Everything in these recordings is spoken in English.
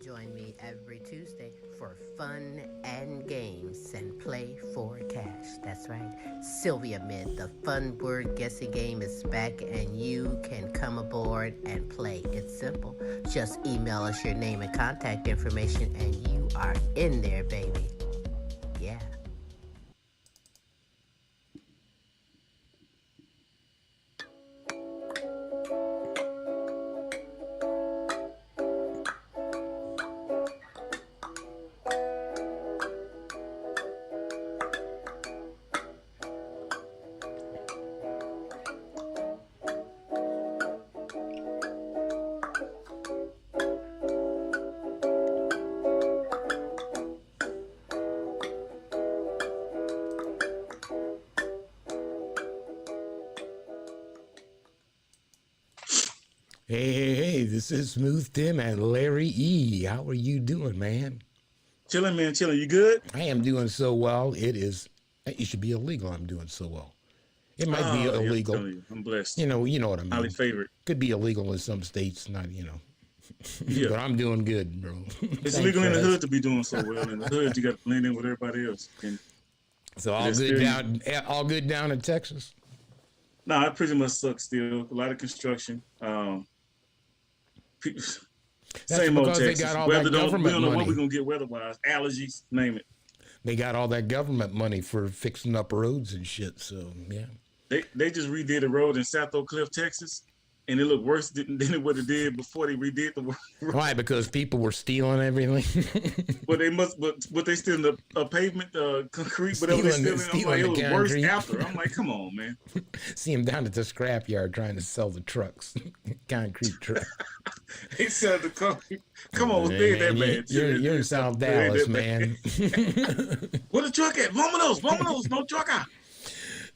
Join me every Tuesday for fun and games and play for cash. That's right. Sylvia Mint, the fun word guessing game is back and you can come aboard and play. It's simple. Just email us your name and contact information and you are in there, baby. Yeah. Hey, this is Smooth Tim and Larry E. How are you doing, man? Chilling, man, chilling. You good? I am doing so well. It should be illegal. I'm doing so well. It might be illegal. Yeah, I'm blessed. You know what I mean. Highly favored. Could be illegal in some states, not, Yeah. But I'm doing good, bro. It's legal in the hood to be doing so well. In the hood, you got to blend in with everybody else. And so all good down in Texas? No, it pretty much sucks still. A lot of construction. Same old Texas. Weather we don't know what we're going to get weather-wise. Allergies, name it. They got all that government money for fixing up roads and shit, so, yeah. They just redid a road in South Oak Cliff, Texas, and it looked worse than what it did before they redid the road. Why? Because people were stealing everything? But they still in the pavement, concrete, whatever they still in. I'm like, it was worse after. I'm like, come on, man. See him down at the scrapyard trying to sell the trucks, concrete truck. He said the concrete. Come on, man, that man. You're in South Dallas, man. Where the truck at? Vamonos, no truck out.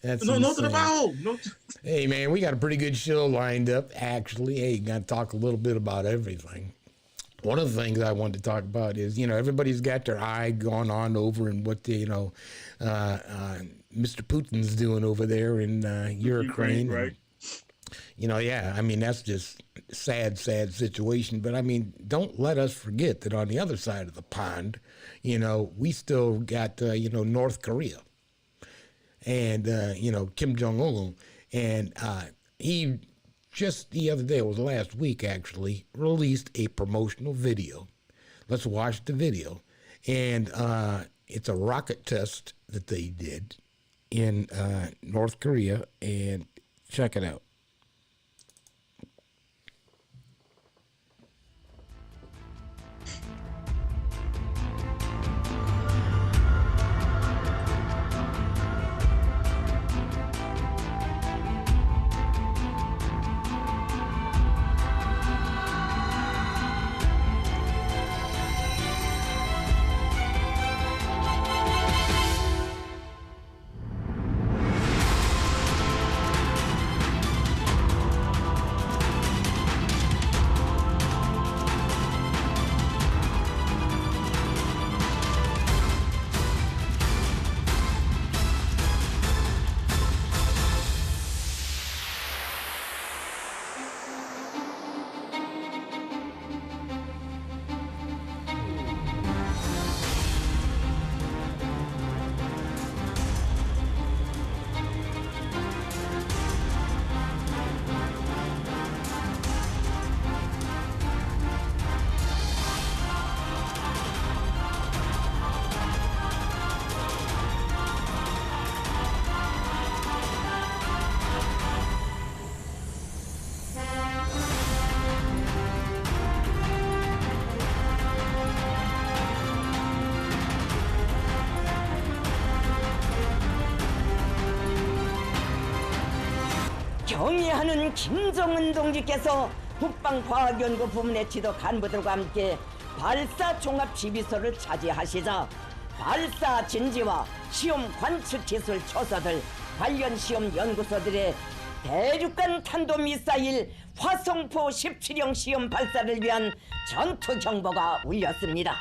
That's no to the bow. No. Hey, man, we got a pretty good show lined up, actually. Hey, got to talk a little bit about everything. One of the things I wanted to talk about is, everybody's got their eye going on over in what Mr. Putin's doing over there in Ukraine. Right. Yeah, I mean, that's just sad situation. But, I mean, don't let us forget that on the other side of the pond, we still got, North Korea. And, Kim Jong-un. And he just the other day, it was last week actually, released a promotional video. Let's watch the video. And it's a rocket test that they did in North Korea. And check it out. 경의하는 김정은 동지께서 국방과학연구 부문의 지도 간부들과 함께 발사 종합 지휘소를 차지하시자 발사 진지와 시험 관측 기술 초소들 관련 시험 연구소들의 대륙간 탄도미사일 화성포 17형 시험 발사를 위한 전투 경보가 울렸습니다.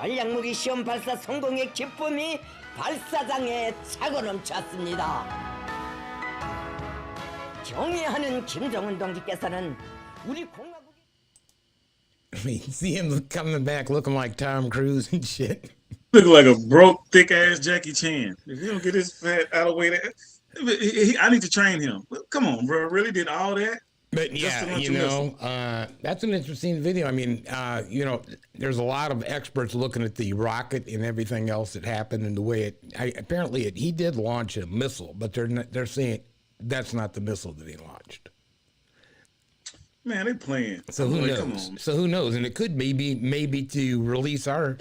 전략무기 시험 발사 성공의 기쁨이 발사장에 차고 넘쳤습니다. 경애하는 김정은 동지께서는 우리 공화국이 I mean, see him coming back looking like Tom Cruise and shit. Look like a broke, thick ass Jackie Chan. If he don't get his fat out of the way, I need to train him. Come on, bro. Really did all that? But yeah, you know, that's an interesting video. I mean, you know, there's a lot of experts looking at the rocket and everything else that happened and the way it. He did launch a missile, but they're saying that's not the missile that he launched. Man, they playing. So who knows? Come on. So who knows? And it could maybe to release our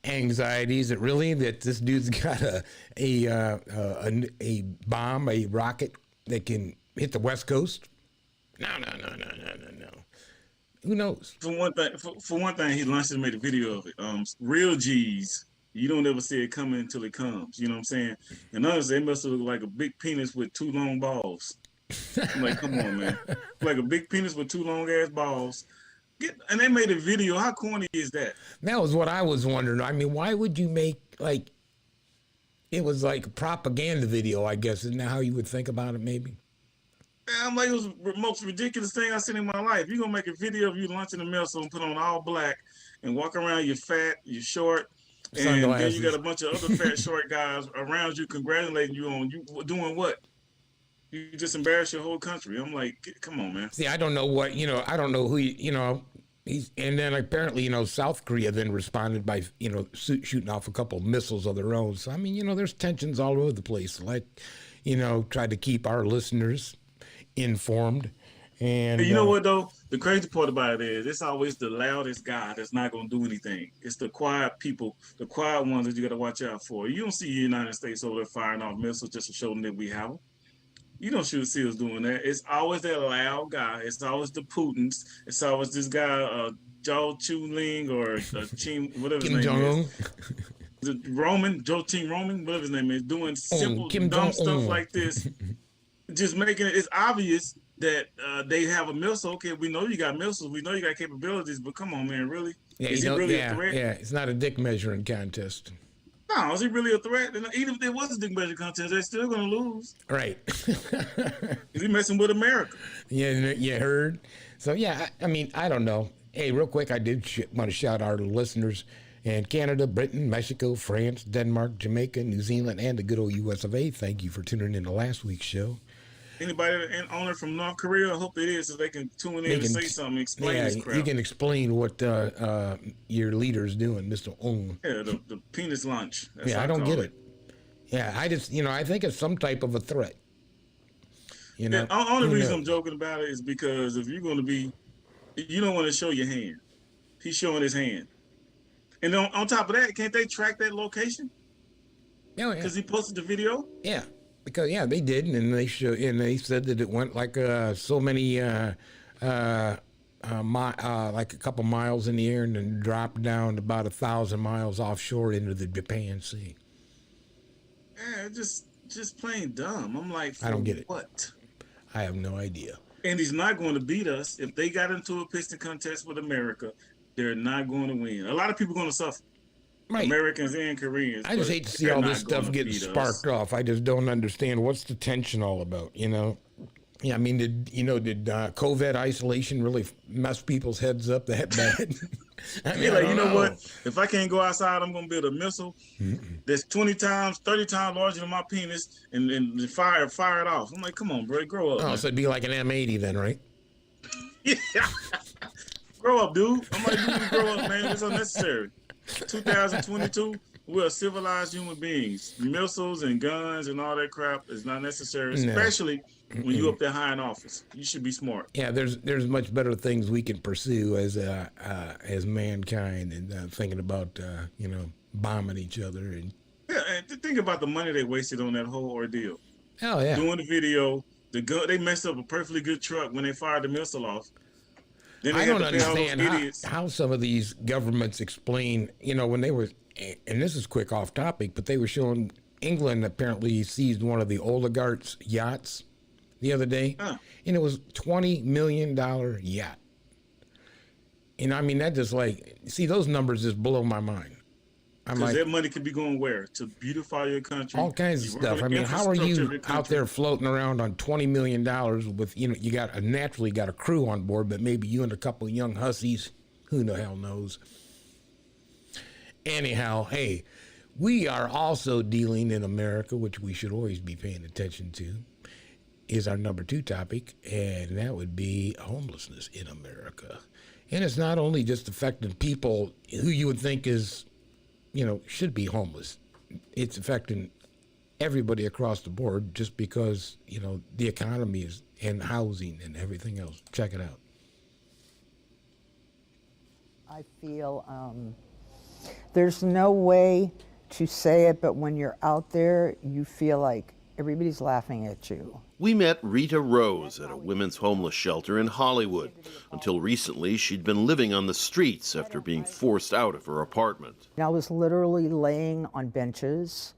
anxieties that this dude's got a bomb, a rocket that can hit the West Coast. No. Who knows? For one thing, he launched and made a video of it. Real G's, you don't ever see it coming until it comes. You know what I'm saying? And others, they must look like a big penis with two long balls. I'm like, come on, man. Like a big penis with two long ass balls. And they made a video. How corny is that? That was what I was wondering. I mean, why would you make it was like a propaganda video, I guess. Isn't that how you would think about it, maybe? I'm like, it was the most ridiculous thing I've seen in my life. You're going to make a video of you launching a missile and put on all black and walk around, you're fat, you're short, and then you got a bunch of other fat, short guys around you congratulating you on you doing what? You just embarrass your whole country. I'm like, come on, man. See, I don't know what, I don't know who, and then apparently, South Korea then responded by, shooting off a couple of missiles of their own. So, I mean, there's tensions all over the place. Like, try to keep our listeners informed. And you know what, though? The crazy part about it is it's always the loudest guy that's not going to do anything. It's the quiet people, the quiet ones that you got to watch out for. You don't see the United States over there firing off missiles just to show them that we have them. You don't see us doing that. It's always that loud guy. It's always the Putins. It's always this guy, Zhao Chuling or whatever his name is. The Joe Team Roman, whatever his name is, doing simple, dumb stuff like this. Just making it, it's obvious that they have a missile. Okay, we know you got missiles. We know you got capabilities, but come on, man, really? Yeah, is it really a threat? Yeah, it's not a dick measuring contest. No, is he really a threat? And even if there was a dick measuring contest, they're still going to lose. Right. Is he messing with America? Yeah, you heard. So, yeah, I mean, I don't know. Hey, real quick, I did want to shout out our listeners in Canada, Britain, Mexico, France, Denmark, Jamaica, New Zealand, and the good old US of A. Thank you for tuning in to last week's show. Anybody on it from North Korea, I hope it is, so they can tune in and say something, explain this crap. You can explain what your leader's doing, Mr. Ong. Yeah, the penis launch. That's I don't get it. Yeah, I just, I think it's some type of a threat. The only reason I'm joking about it is because if you're going to be, you don't want to show your hand. He's showing his hand. And on top of that, can't they track that location? Yeah. Because he posted the video? Yeah. Because they did, and they said that it went like so many like a couple miles in the air and then dropped down about 1,000 miles offshore into the Japan Sea. Yeah, just plain dumb. I'm like, I don't get it. What? I have no idea. And he's not going to beat us. If they got into a piston contest with America, they're not going to win. A lot of people are going to suffer. Right. Americans and Koreans. I just hate to see all this stuff get sparked off. I just don't understand what's the tension all about, Yeah, I mean, did COVID isolation really mess people's heads up that bad? I mean, like, you know what? If I can't go outside, I'm gonna build a missile that's 20 times, 30 times larger than my penis, and fire it off. I'm like, come on, bro, grow up. Oh, man. So it'd be like an M80 then, right? Yeah. Grow up, dude. I'm like, you grow up, man. It's unnecessary. 2022, we're civilized human beings. Missiles and guns and all that crap is not necessary, especially when you're up there high in office. You should be smart. Yeah, there's much better things we can pursue as mankind and thinking about bombing each other and think about the money they wasted on that whole ordeal. Oh yeah, doing the video, the gun, they messed up a perfectly good truck when they fired the missile off. I don't understand how some of these governments explain, when they were, and this is quick off topic, but they were showing England apparently seized one of the oligarchs' yachts the other day, and it was $20 million yacht. And I mean, that just see, those numbers just blow my mind. I'm Because like, that money could be going where? To beautify your country. all kinds of You work stuff. on I the mean, how are infrastructure of you your out country. there floating around on $20 million with, you got naturally got a crew on board, but maybe you and a couple of young hussies, who the hell knows. Anyhow, hey, we are also dealing in America, which we should always be paying attention to, is our number 2 topic, and that would be homelessness in America. And it's not only just affecting people who you would think is, should be homeless. It's affecting everybody across the board just because, the economy is, and housing and everything else. Check it out. I feel there's no way to say it, but when you're out there, you feel like everybody's laughing at you. We met Rita Rose at a women's homeless shelter in Hollywood. Until recently, she'd been living on the streets after being forced out of her apartment. I was literally laying on benches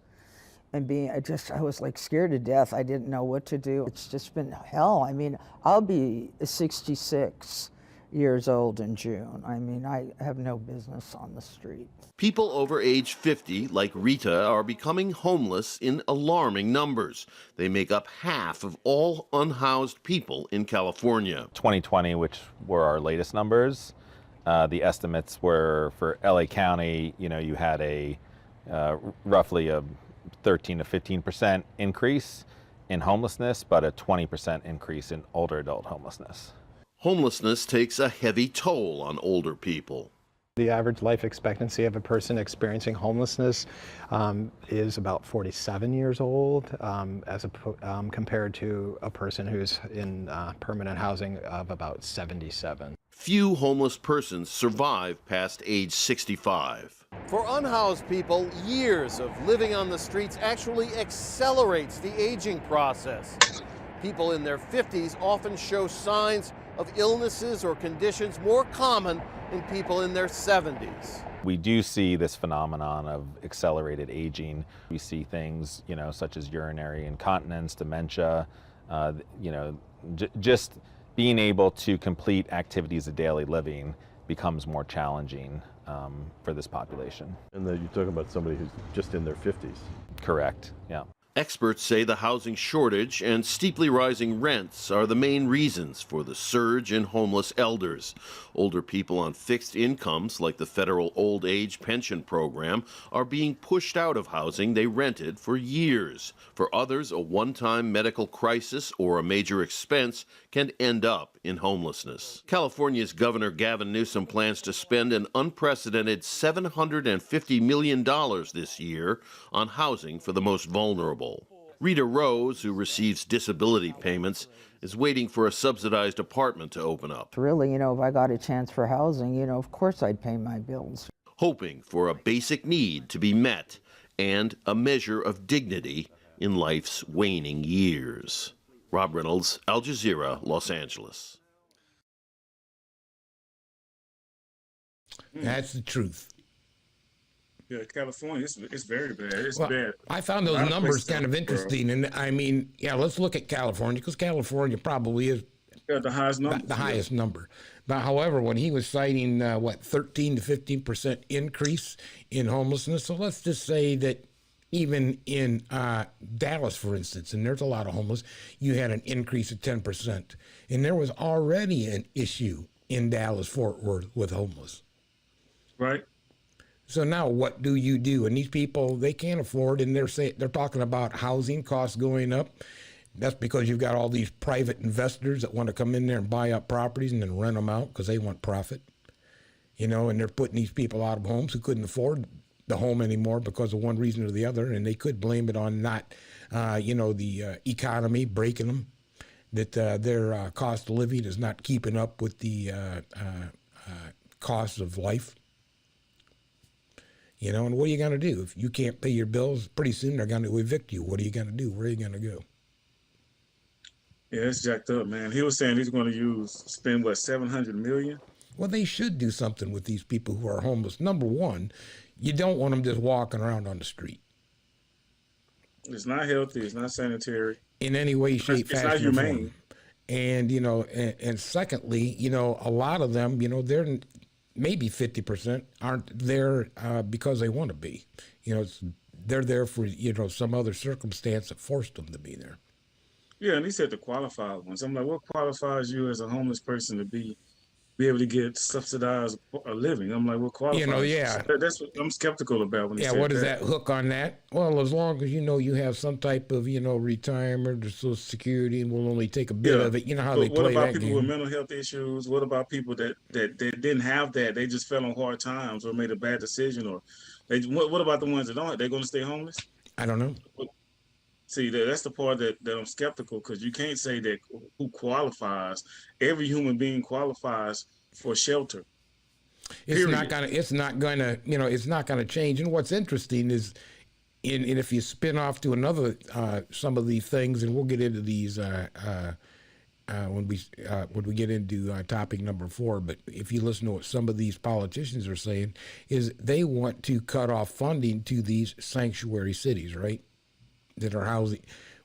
and I was like scared to death. I didn't know what to do. It's just been hell. I mean, I'll be 66 years old in June. I mean, I have no business on the street. People over age 50, like Rita, are becoming homeless in alarming numbers. They make up half of all unhoused people in California. 2020, which were our latest numbers, the estimates were for LA County, you had a roughly a 13 to 15% increase in homelessness, but a 20% increase in older adult homelessness. Homelessness takes a heavy toll on older people. The average life expectancy of a person experiencing homelessness is about 47 years old, compared to a person who's in permanent housing of about 77. Few homeless persons survive past age 65. For unhoused people, years of living on the streets actually accelerates the aging process. People in their 50s often show signs of illnesses or conditions more common in people in their 70s. We do see this phenomenon of accelerated aging. We see things, such as urinary incontinence, dementia, just being able to complete activities of daily living becomes more challenging for this population. And then you're talking about somebody who's just in their 50s. Correct, yeah. Experts say the housing shortage and steeply rising rents are the main reasons for the surge in homeless elders. Older people on fixed incomes, like the federal old age pension program, are being pushed out of housing they rented for years. For others, a one-time medical crisis or a major expense can end up in homelessness. California's Governor Gavin Newsom plans to spend an unprecedented $750 million this year on housing for the most vulnerable. Rita Rose, who receives disability payments, is waiting for a subsidized apartment to open up. Really, if I got a chance for housing, of course I'd pay my bills. Hoping for a basic need to be met and a measure of dignity in life's waning years. Rob Reynolds, Al Jazeera, Los Angeles. That's the truth. Yeah, California, it's very bad. It's Well, bad. I found those numbers kind of interesting, and I mean, let's look at California, because California probably is Yeah, the highest number. the highest number. But however, when he was citing 13 to 15% increase in homelessness, so let's just say that even in Dallas, for instance, and there's a lot of homeless, you had an increase of 10%, and there was already an issue in Dallas, Fort Worth with homeless. Right. So now what do you do? And these people, they can't afford, and they're talking about housing costs going up. That's because you've got all these private investors that want to come in there and buy up properties and then rent them out because they want profit. And they're putting these people out of homes who couldn't afford the home anymore because of one reason or the other, and they could blame it on not, the economy breaking them, that their cost of living is not keeping up with the cost of life. And what are you going to do? If you can't pay your bills, pretty soon they're going to evict you. What are you going to do? Where are you going to go? Yeah, it's jacked up, man. He was saying he's going to spend $700 million? Well, they should do something with these people who are homeless. Number one, you don't want them just walking around on the street. It's not healthy. It's not sanitary. In any way, shape, It's fashion, not or form. humane. And, and secondly, a lot of them, maybe 50% aren't there because they want to be. You know, they're there for, you know, some other circumstance that forced them to be there. Yeah, and he said the qualified ones. I'm like, what qualifies you as a homeless person to be able to get subsidized a living? I'm like, what qualifies? You know, yeah. That's what I'm skeptical about when he said what is that hook on that? Well, as long as you know you have some type of, you know, retirement or Social Security, and we'll only take a bit of it. You know how they play that game. What about people with mental health issues? What about people that didn't have that? They just fell on hard times or made a bad decision, or what about the ones that don't? They're going to stay homeless? I don't know. See, that's the part that I'm skeptical, because you can't say that who qualifies. Every human being qualifies for shelter. It's not gonna, you know, it's not gonna change. And what's interesting is, and if you spin off to another, some of these things, and we'll get into these when we get into topic number 4. But if you listen to what some of these politicians are saying, is they want to cut off funding to these sanctuary cities, right? That are housing.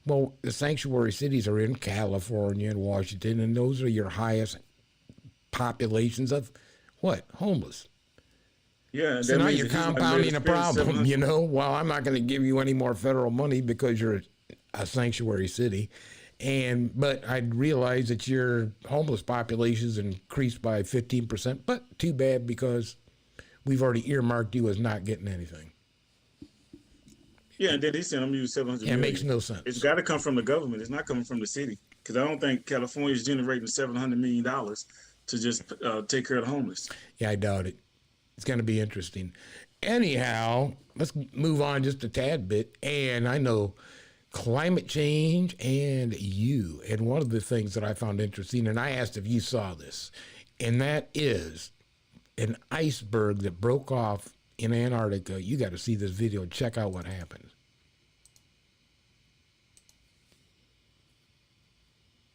Well, the sanctuary cities are in California and Washington, and those are your highest populations of what? Homeless. Yeah. So now you're compounding a problem, you know? Well, I'm not going to give you any more federal money because you're a sanctuary city. But I'd realize that your homeless population's increased by 15%, but too bad, because we've already earmarked you as not getting anything. Yeah, and then he said I'm using 700 million. It makes no sense. It's got to come from the government. It's not coming from the city, because I don't think California is generating $700 million to just take care of the homeless. Yeah, I doubt it. It's going to be interesting. Anyhow, let's move on just a tad bit. And I know climate change and you. And one of the things that I found interesting, and I asked if you saw this, and that is an iceberg that broke off in Antarctica. You got to see this video. Check out what happened.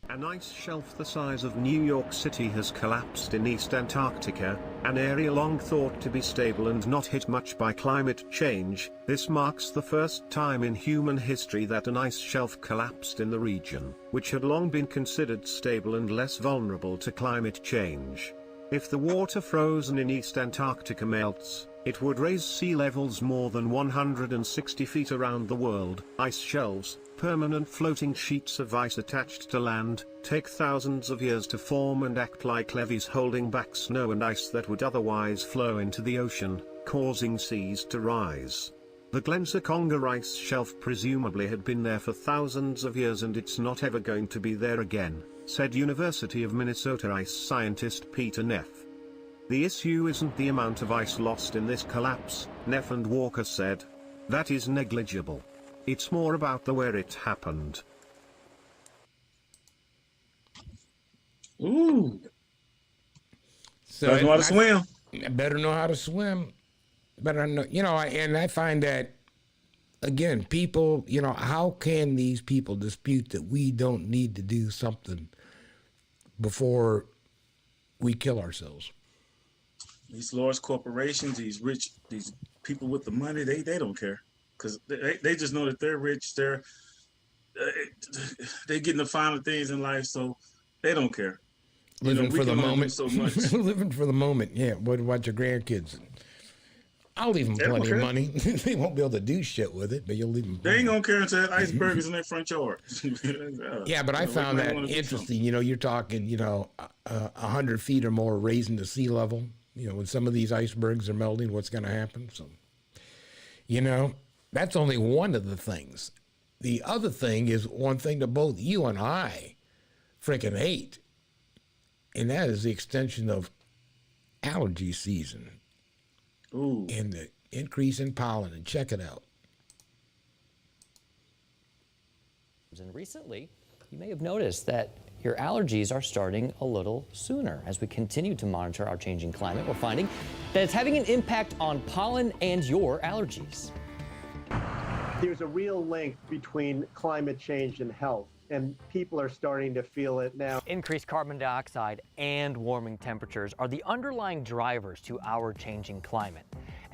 An ice shelf the size of New York City has collapsed in East Antarctica, an area long thought to be stable and not hit much by climate change. This marks the first time in human history that an ice shelf collapsed in the region, which had long been considered stable and less vulnerable to climate change. If the water frozen in East Antarctica melts, it would raise sea levels more than 160 feet around the world. Ice shelves, permanent floating sheets of ice attached to land, take thousands of years to form and act like levees holding back snow and ice that would otherwise flow into the ocean, causing seas to rise. The Glensakonga ice shelf presumably had been there for thousands of years, and it's not ever going to be there again, said University of Minnesota ice scientist Peter Neff. The issue isn't the amount of ice lost in this collapse, Neff and Walker said. That is negligible. It's more about the where it happened. Ooh. So better know how to swim. Better know how to swim. Better know, you know, and I find that, again, people, you know, how can these people dispute that we don't need to do something before we kill ourselves? These large corporations, these rich, these people with the money, they don't care, because they just know that they're rich. They're getting the finer things in life, so they don't care. Living for the moment. So much. Living for the moment. Yeah. What about your grandkids? I'll leave them plenty of money. They won't be able to do shit with it, but you'll leave them. They ain't gonna care until that iceberg is in their front yard. Yeah, but I found that interesting. You know, you're talking, you know, 100 feet or more raising the sea level. You know, when some of these icebergs are melting, what's going to happen? So, you know, that's only one of the things. The other thing is one thing that both you and I freaking hate, and that is the extension of allergy season. Ooh. And the increase in pollen. And check it out. And recently, you may have noticed that your allergies are starting a little sooner. As we continue to monitor our changing climate, we're finding that it's having an impact on pollen and your allergies. There's a real link between climate change and health, and people are starting to feel it now. Increased carbon dioxide and warming temperatures are the underlying drivers to our changing climate.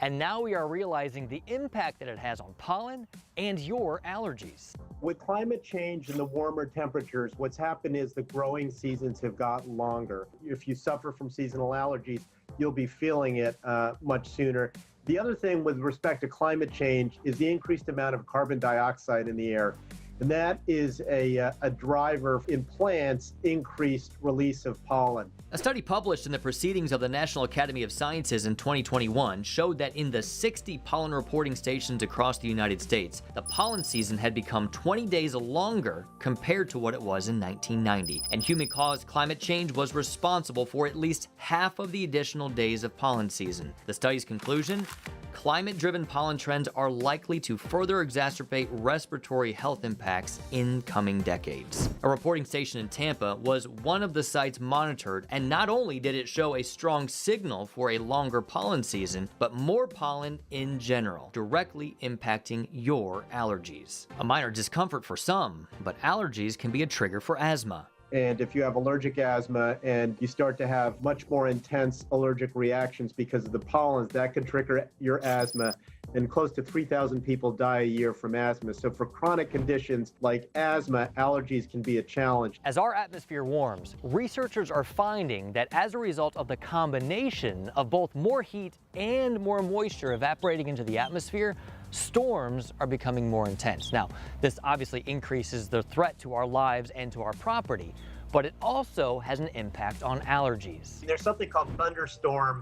And now we are realizing the impact that it has on pollen and your allergies. With climate change and the warmer temperatures, what's happened is the growing seasons have gotten longer. If you suffer from seasonal allergies, you'll be feeling it much sooner. The other thing with respect to climate change is the increased amount of carbon dioxide in the air. And that is a driver in plants' increased release of pollen. A study published in the Proceedings of the National Academy of Sciences in 2021 showed that in the 60 pollen reporting stations across the United States, the pollen season had become 20 days longer compared to what it was in 1990. And human-caused climate change was responsible for at least half of the additional days of pollen season. The study's conclusion? Climate-driven pollen trends are likely to further exacerbate respiratory health impacts in coming decades. A reporting station in Tampa was one of the sites monitored, and not only did it show a strong signal for a longer pollen season, but more pollen in general, directly impacting your allergies. A minor discomfort for some, but allergies can be a trigger for asthma. And if you have allergic asthma and you start to have much more intense allergic reactions because of the pollens, that could trigger your asthma. And close to 3,000 people die a year from asthma. So for chronic conditions like asthma, allergies can be a challenge. As our atmosphere warms, researchers are finding that as a result of the combination of both more heat and more moisture evaporating into the atmosphere, storms are becoming more intense. Now, this obviously increases the threat to our lives and to our property, but it also has an impact on allergies. There's something called thunderstorm,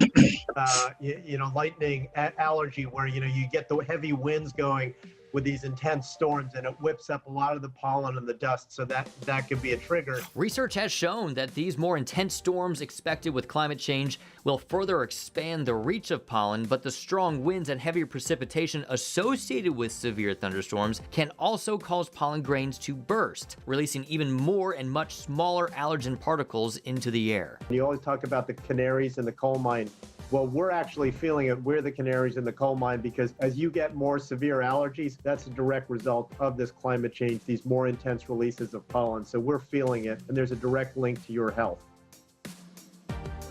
lightning allergy, where, you get the heavy winds going with these intense storms, and it whips up a lot of the pollen and the dust, so that could be a trigger. Research has shown that these more intense storms expected with climate change will further expand the reach of pollen, but the strong winds and heavier precipitation associated with severe thunderstorms can also cause pollen grains to burst, releasing even more and much smaller allergen particles into the air. You always talk about the canaries in the coal mine. Well, we're actually feeling it. We're the canaries in the coal mine, because as you get more severe allergies, that's a direct result of this climate change, these more intense releases of pollen. So we're feeling it, and there's a direct link to your health.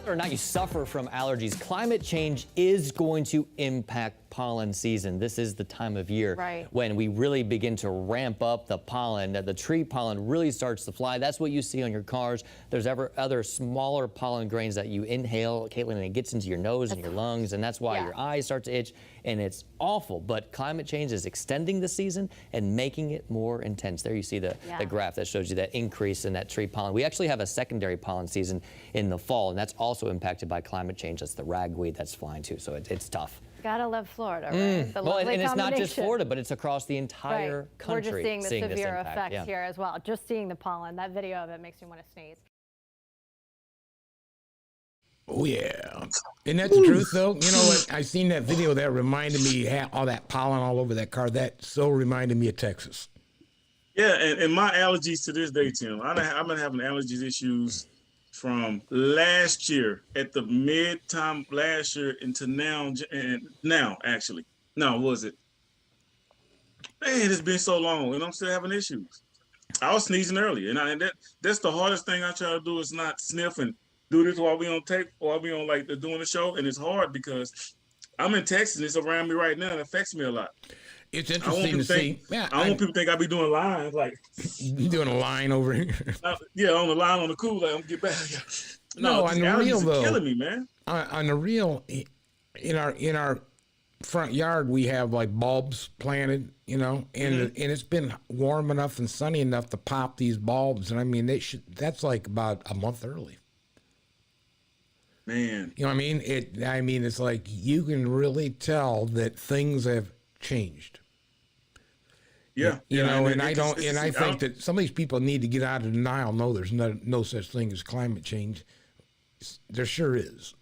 Whether or not you suffer from allergies, climate change is going to impact pollen season. This is the time of year when we really begin to ramp up the pollen. The tree pollen really starts to fly. That's what you see on your cars. There's other smaller pollen grains that you inhale, Caitlin, and it gets into your nose and your lungs, and that's why your eyes start to itch, and it's awful. But climate change is extending the season and making it more intense. There you see the graph that shows you that increase in that tree pollen. We actually have a secondary pollen season in the fall, and that's also impacted by climate change. That's the ragweed that's flying too, so it's tough. Gotta love Florida, right? The well, and lovely it's not just combination. Florida, but it's across the entire country. We're just seeing the severe this impact. effects here as well. Just seeing the pollen, that video of it makes me want to sneeze. Oh, yeah. Isn't that the truth, though? You know what? I seen that video that reminded me, all that pollen all over that car. That so reminded me of Texas. Yeah, and my allergies to this day, Tim. I've been having allergies issues from last year, at the mid-time last year into now, and now, actually. No, was it? Man, it's been so long, and I'm still having issues. I was sneezing earlier, and that's the hardest thing I try to do is not sniff and do this while we on tape, while we on doing the show, and it's hard because I'm in Texas and it's around me right now and it affects me a lot. It's interesting to see. Yeah, I want people to think I be doing lines like doing a line over here. Yeah, on the line on the cool, like I'm gonna get back. No, on the real though, killing me, man. On the real, in our front yard we have like bulbs planted, and it's been warm enough and sunny enough to pop these bulbs, and I mean that's like about a month early. Man, you know what I mean? It's like you can really tell that things have changed. Yeah, and I think that some of these people need to get out of denial. No, there's no such thing as climate change. There sure is.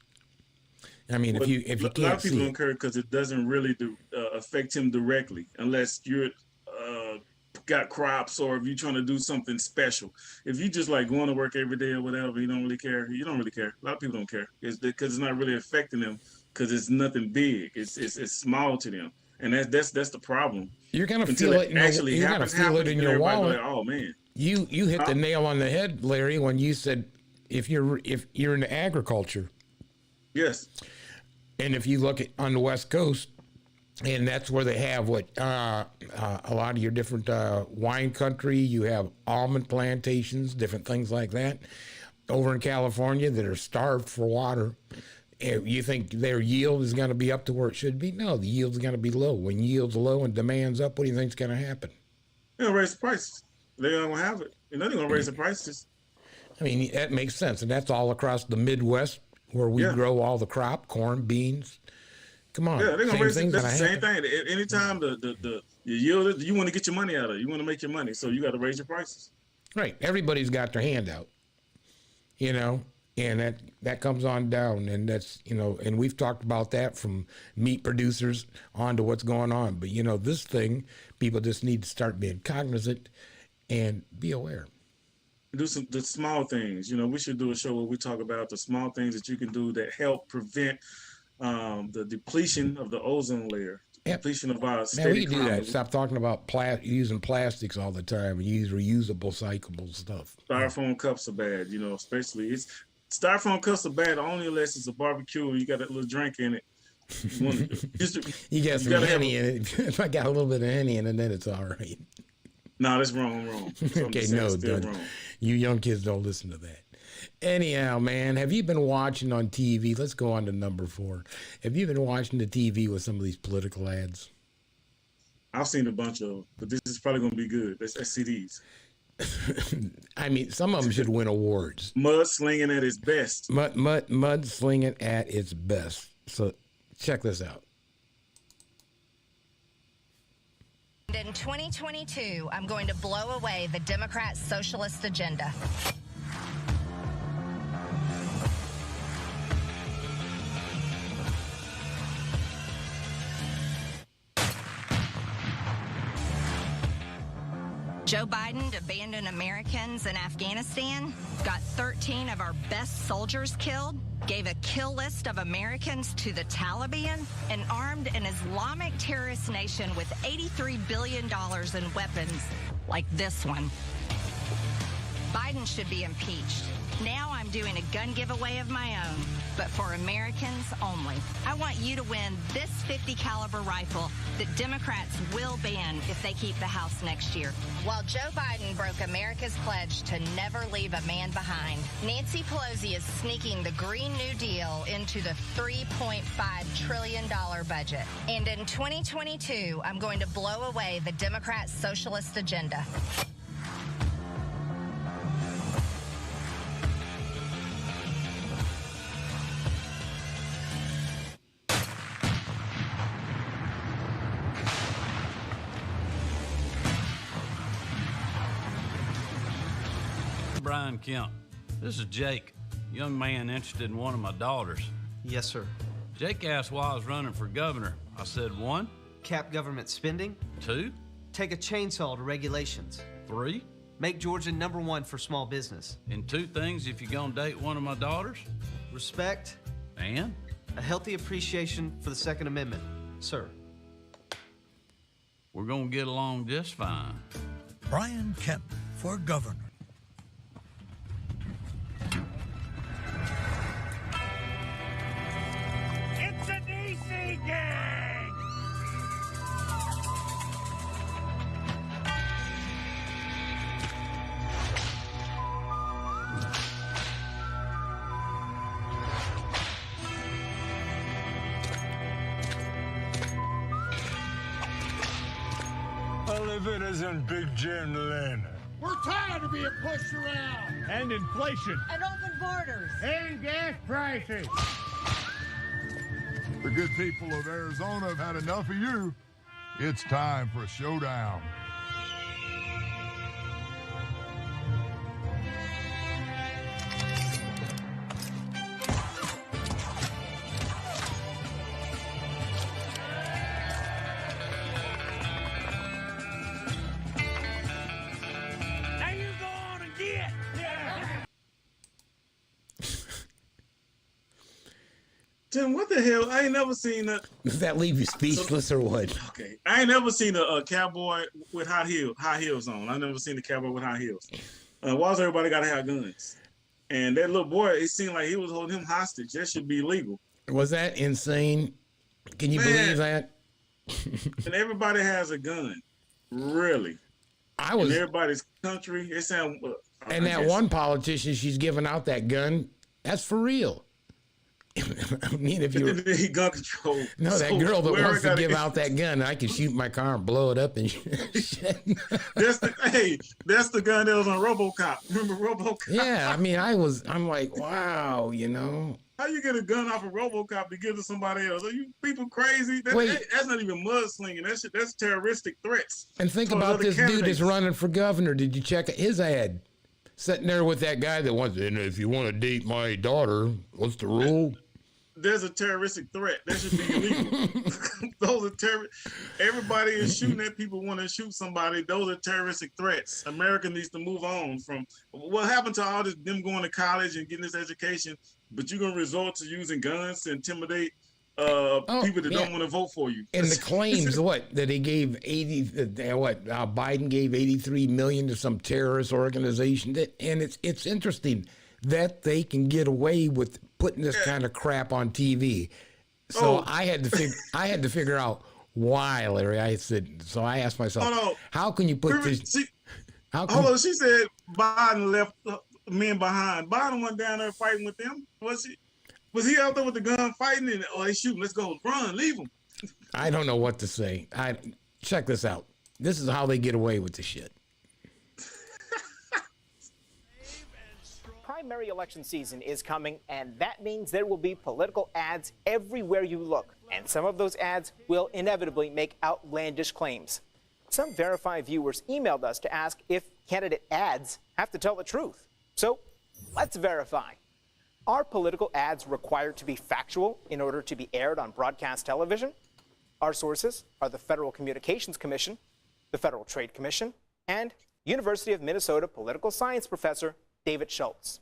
I mean, if you can't see, a lot of people don't care because it doesn't really affect him directly, unless you're got crops or if you're trying to do something special. If you just like going to work every day or whatever, you don't really care. You don't really care. A lot of people don't care. It's because it's not really affecting them because it's nothing big. It's small to them, and that's the problem. You're gonna feel it. You're gonna feel it in your wallet. Like, oh man, you hit the nail on the head, Larry, when you said if you're in agriculture. Yes. And if you look on the West Coast, and that's where they have a lot of your different wine country. You have almond plantations, different things like that. Over in California that are starved for water. You think their yield is going to be up to where it should be? No, the yield's going to be low. When yield's low and demand's up, what do you think's going to happen? They're going to raise the prices. They're not going to have it. They're going to raise the prices. I mean, that makes sense. And that's all across the Midwest where we grow all the crop, corn, beans. Come on. Yeah, they're going to raise it. That's the same thing. Anytime the yield, you want to get your money out of it. You want to make your money. So you got to raise your prices. Right. Everybody's got their hand out, and that comes on down. And that's, and we've talked about that from meat producers on to what's going on. But, this thing, people just need to start being cognizant and be aware. Do the small things. We should do a show where we talk about the small things that you can do that help prevent the depletion of the ozone layer, depletion of our steady we can do climate. that. Stop talking about using plastics all the time and use reusable, cyclable stuff. Styrofoam cups are bad, especially styrofoam cups are bad only unless it's a barbecue and you got a little drink in it. You got some Henny in it. If I got a little bit of Henny in it, then it's all right. No, that's wrong. Okay, no, wrong. You young kids don't listen to that. Anyhow, man, have you been watching on TV? Let's go on to number 4. Have you been watching the TV with some of these political ads? I've seen a bunch of them, but this is probably going to be good. Let's see these. I mean, some of them should win awards. Mud slinging at its best. Mud slinging at its best. So check this out. In 2022, I'm going to blow away the Democrat socialist agenda. Joe Biden abandoned Americans in Afghanistan, got 13 of our best soldiers killed, gave a kill list of Americans to the Taliban, and armed an Islamic terrorist nation with $83 billion in weapons like this one. Biden should be impeached. Now I'm doing a gun giveaway of my own, but for Americans only. I want you to win this .50 caliber rifle that Democrats will ban if they keep the House next year. While Joe Biden broke America's pledge to never leave a man behind, Nancy Pelosi is sneaking the Green New Deal into the $3.5 trillion budget. And in 2022, I'm going to blow away the Democrat socialist agenda. Brian Kemp. This is Jake, young man interested in one of my daughters. Yes, sir. Jake asked why I was running for governor. I said 1. Cap government spending. 2. Take a chainsaw to regulations. 3. Make Georgia #1 for small business. And 2 things if you're gonna date one of my daughters. Respect. And? A healthy appreciation for the Second Amendment, sir. We're gonna get along just fine. Brian Kemp for governor. It's a DC gang! Elevators and Big Jim Lynn. We're tired of being pushed around. And inflation. And open borders. And gas prices. The good people of Arizona have had enough of you. It's time for a showdown. Now you go on and get. Jim, what the hell? I ain't never seen that. Does that leave you speechless or what? Okay, I ain't never seen a cowboy with high heels on. I never seen a cowboy with high heels. Why's everybody got to have guns? And that little boy, it seemed like he was holding him hostage. That should be illegal. Was that insane? Can you believe that? And everybody has a gun, really. In everybody's country. It sound. And that one politician she's giving out that gun, that's for real. I mean, if you gun control. no, that So girl that where wants to gotta give get- out that gun, I can shoot my car and blow it up and shit. That's the gun that was on RoboCop. Remember RoboCop? Yeah, I mean, I'm like, wow, you know. How you get a gun off of RoboCop to give to somebody else? Are you people crazy? Wait. That's not even mudslinging. That's terroristic threats. And think towards about other this dude candidates. that's running for governor. Did you check his ad? Sitting there with that guy that wants, and if you want to date my daughter, what's the rule? There's a terroristic threat. That should be illegal. Those are Everybody is shooting at people want to shoot somebody. Those are terroristic threats. America needs to move on from what happened to all this, them going to college and getting this education, but you're gonna resort to using guns to intimidate people that don't want to vote for you. And the claims, that he gave Biden gave 83 million to some terrorist organization. And it's interesting that they can get away with putting this kind of crap on TV. So I had to figure out why, Larry. I asked myself, how can you put this? Hold on, she said Biden left men behind. Biden went down there fighting with them. Was he out there with the gun fighting? And they shooting. Let's go, run, leave them. I don't know what to say. Check this out. This is how they get away with the shit. Primary election season is coming, and that means there will be political ads everywhere you look. And some of those ads will inevitably make outlandish claims. Some Verify viewers emailed us to ask if candidate ads have to tell the truth. So let's verify. Are political ads required to be factual in order to be aired on broadcast television? Our sources are the Federal Communications Commission, the Federal Trade Commission, and University of Minnesota political science professor David Schultz.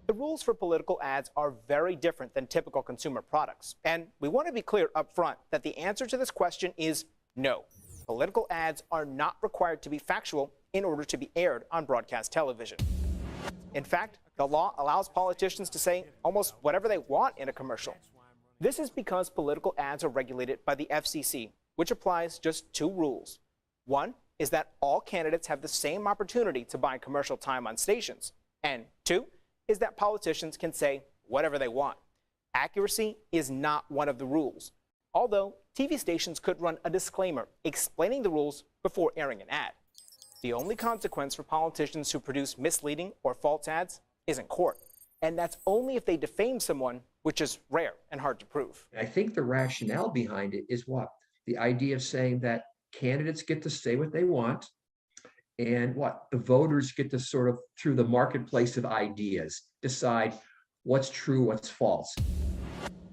The rules for political ads are very different than typical consumer products, and we want to be clear up front that the answer to this question is no. Political ads are not required to be factual in order to be aired on broadcast television. In fact, the law allows politicians to say almost whatever they want in a commercial. This is because political ads are regulated by the FCC, which applies just two rules. One is that all candidates have the same opportunity to buy commercial time on stations. And two is that politicians can say whatever they want. Accuracy is not one of the rules, although TV stations could run a disclaimer explaining the rules before airing an ad. The only consequence for politicians who produce misleading or false ads is in court, and that's only if they defame someone, which is rare and hard to prove. I think the rationale behind it is what? The idea of saying that candidates get to say what they want, and the voters get to sort of, through the marketplace of ideas, decide what's true, what's false.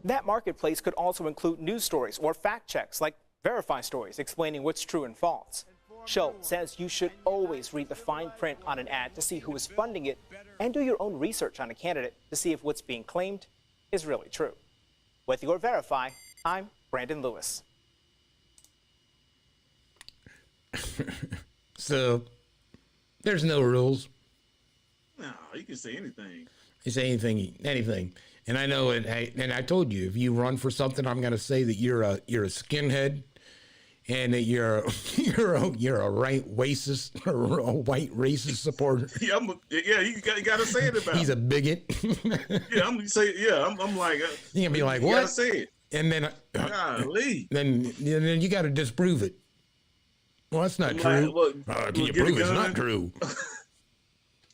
That marketplace could also include news stories or fact checks like Verify stories explaining what's true and false. Schultz says you should always read the fine print on an ad to see who is funding it and do your own research on a candidate to see if what's being claimed is really true. With your Verify, I'm Brandon Lewis. So, there's no rules. No, you can say anything. You say anything. And I know, and I told you, if you run for something, I'm going to say that you're a skinhead, and that you're a right racist or a white racist supporter. Yeah, you got to say it about. He's a bigot. I'm like. You're gonna be like, you what? Gotta say it. And then, golly. Then you got to disprove it. Well, that's not true. Can you prove it's not true?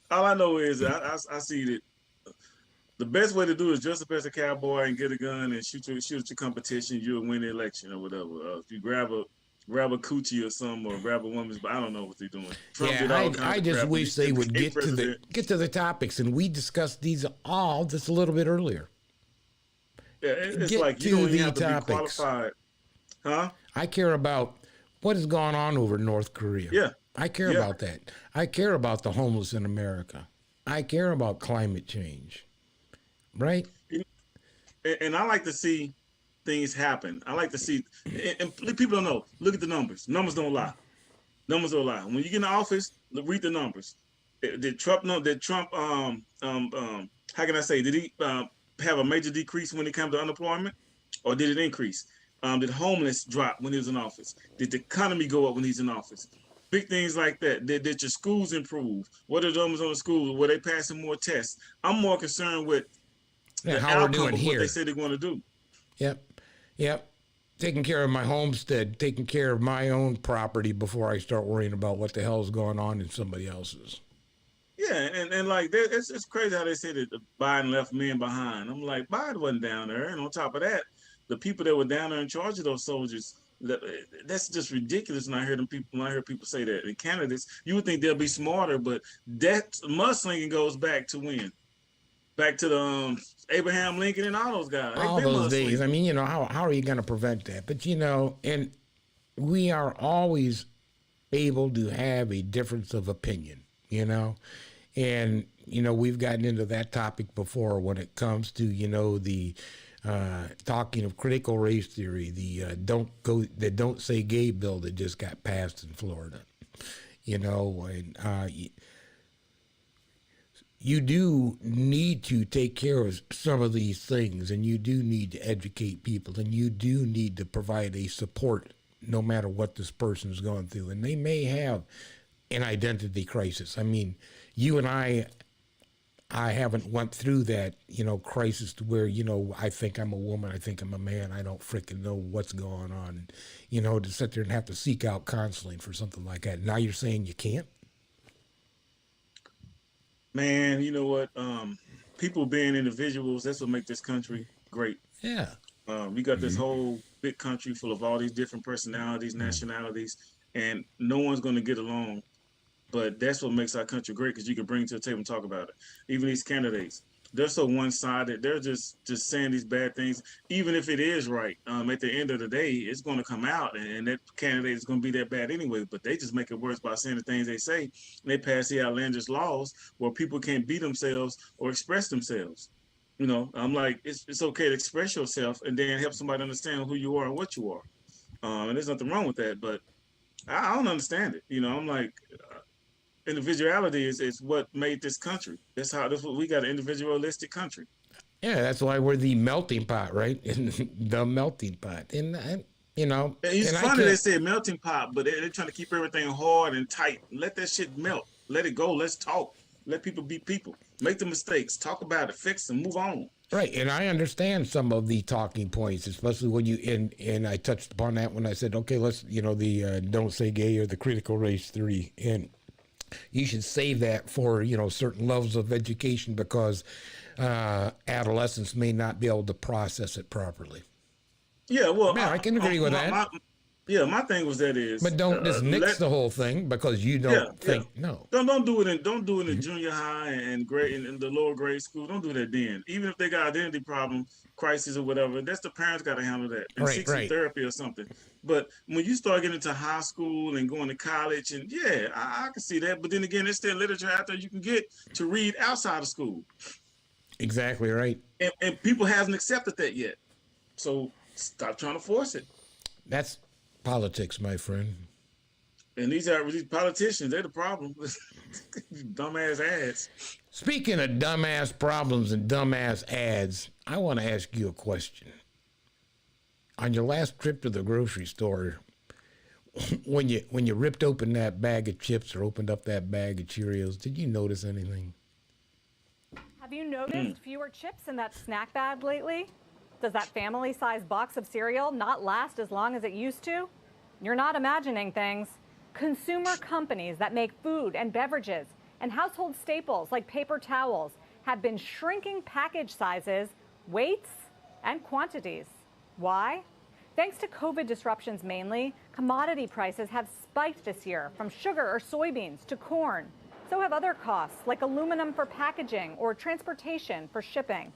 All I know is I see that the best way to do it is dress up as a cowboy and get a gun and shoot at your competition. You'll win the election or whatever. If you grab a coochie or something, or grab a woman's, but I don't know what they're doing. Trump did all kinds I of just crap. wish they would get to the topics, and we discussed these all just a little bit earlier. Yeah, it's Get like to you don't even the have to topics. be qualified, huh? I care about what has gone on over in North Korea. Yeah. I care about that. I care about the homeless in America. I care about climate change. Right? And I like to see things happen. I like to see, and people don't know. Look at the numbers. Numbers don't lie. Numbers don't lie. When you get in the office, read the numbers. Did Trump how can I say, did he have a major decrease when it comes to unemployment, or did it increase? Did homeless drop when he was in office? Did the economy go up when he's in office? Big things like that. Did your schools improve? What are the numbers on the schools? Were they passing more tests? I'm more concerned with Yeah, the how we're outcome doing of what here. they say they're going to do. Yep. Taking care of my homestead, taking care of my own property before I start worrying about what the hell's going on in somebody else's. Yeah, and like it's crazy how they say that Biden left men behind. I'm like, Biden wasn't down there, and on top of that, the people that were down there in charge of those soldiers, that's just ridiculous. And I hear people say that. And candidates, you would think they'll be smarter, but that mudslinging goes back to when? Back to the Abraham Lincoln and all those guys. All those days. I mean, you know, how are you going to prevent that? But, you know, and we are always able to have a difference of opinion, you know? And, you know, we've gotten into that topic before when it comes to, you know, the talking of critical race theory, the don't say gay bill that just got passed in Florida, you know, and you do need to take care of some of these things, and you do need to educate people, and you do need to provide a support no matter what this person is going through. And they may have an identity crisis. I mean, you and I haven't went through that, you know, crisis to where, you know, I think I'm a woman, I think I'm a man, I don't freaking know what's going on. You know, to sit there and have to seek out counseling for something like that. Now you're saying you can't? Man, you know what? People being individuals, that's what makes this country great. Yeah. We got this whole big country full of all these different personalities, nationalities, and no one's going to get along. But that's what makes our country great, because you can bring it to the table and talk about it. Even these candidates, they're so one-sided. They're just saying these bad things. Even if it is right, at the end of the day, it's going to come out, and that candidate is going to be that bad anyway. But they just make it worse by saying the things they say. And they pass the outlandish laws where people can't be themselves or express themselves. You know, I'm like, it's okay to express yourself and then help somebody understand who you are and what you are. And there's nothing wrong with that. But I don't understand it. You know, I'm like, individuality is what made this country. That's what we got, an individualistic country. Yeah, that's why we're the melting pot, right? The melting pot. And you know, it's funny they say melting pot, but they're trying to keep everything hard and tight. Let that shit melt. Let it go. Let's talk. Let people be people. Make the mistakes. Talk about it. Fix them. Move on. Right, and I understand some of the talking points, especially when you and I touched upon that when I said, okay, let's, you know, the don't say gay or the critical race theory, and you should save that for, you know, certain levels of education, because adolescents may not be able to process it properly. Yeah, well, I can agree with that. My thing was but don't just nix the whole thing because you don't think no. Don't do it in junior high and grade in the lower grade school. Don't do that then. Even if they got identity problem, crisis or whatever, that's the parents got to handle that and seek some therapy or something. But when you start getting into high school and going to college, and I can see that. But then again, there's still literature out there you can get to read outside of school. Exactly right. And people haven't accepted that yet. So stop trying to force it. That's politics, my friend. And these politicians, they're the problem. Dumbass ads. Speaking of dumbass problems and dumbass ads, I want to ask you a question. On your last trip to the grocery store, when you ripped open that bag of chips or opened up that bag of Cheerios, did you notice anything? Have you noticed fewer chips in that snack bag lately? Does that family-sized box of cereal not last as long as it used to? You're not imagining things. Consumer companies that make food and beverages and household staples like paper towels have been shrinking package sizes, weights, and quantities. Why? Thanks to COVID disruptions mainly, commodity prices have spiked this year, from sugar or soybeans to corn. So have other costs like aluminum for packaging or transportation for shipping.